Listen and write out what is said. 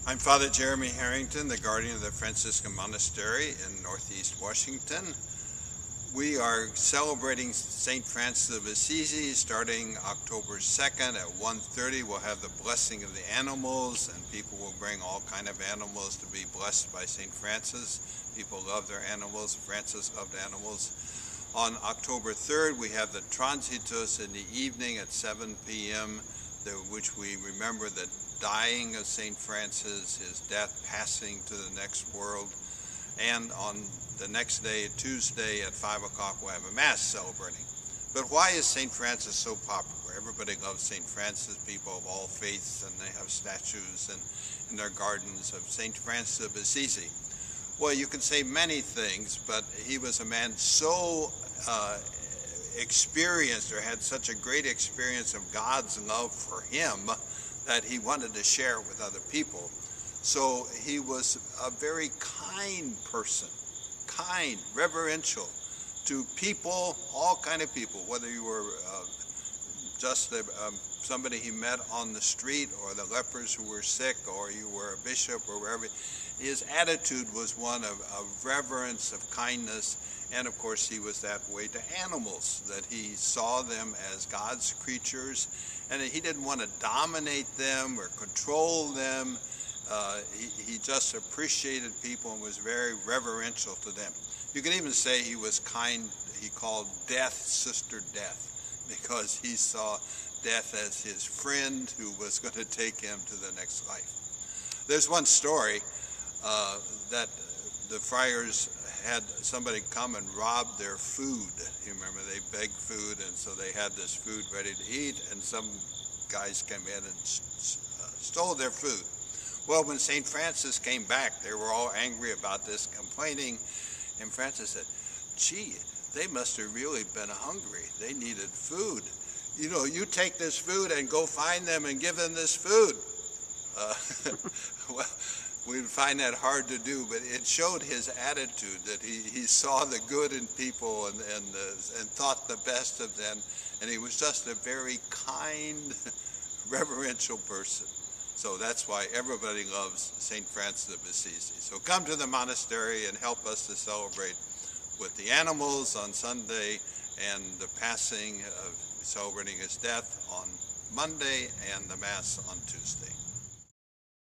I'm Father Jeremy Harrington, the guardian of the Franciscan Monastery in Northeast Washington. We are celebrating St. Francis of Assisi starting October 2nd at 1:30. We'll have the blessing of the animals, and people will bring all kind of animals to be blessed by St. Francis. People love their animals. Francis loved animals. On October 3rd, we have the Transitus in the evening at 7 p.m., which we remember the dying of St. Francis, his death, passing to the next world. And on the next day, Tuesday at 5 o'clock, we'll have a Mass celebrating. But why is St. Francis so popular? Everybody loves St. Francis, people of all faiths, and they have statues in their gardens of St. Francis of Assisi. Well, you can say many things, but he was a man so experienced, or had such a great experience of God's love for him, that he wanted to share with other people. So he was a very kind person, kind, reverential to people, all kind of people, whether you were just somebody he met on the street, or the lepers who were sick, or you were a bishop, or wherever. His attitude was one of reverence, of kindness, and of course he was that way to animals, that he saw them as God's creatures, and he didn't want to dominate them or control them. He just appreciated people and was very reverential to them. You can even say he was kind. He called death Sister Death, because he saw death as his friend who was going to take him to the next life. There's one story that the friars had somebody come and rob their food. You remember, they begged food, and so they had this food ready to eat, and some guys came in and stole their food. Well, when St. Francis came back, they were all angry about this, complaining, and Francis said, gee, they must have really been hungry. They needed food. You know, you take this food and go find them and give them this food. Well, we find that hard to do, but it showed his attitude, that he saw the good in people and thought the best of them, and he was just a very kind, reverential person. So that's why everybody loves St. Francis of Assisi. So come to the monastery and help us to celebrate with the animals on Sunday, and the passing of celebrating his death on Monday, and the Mass on Tuesday.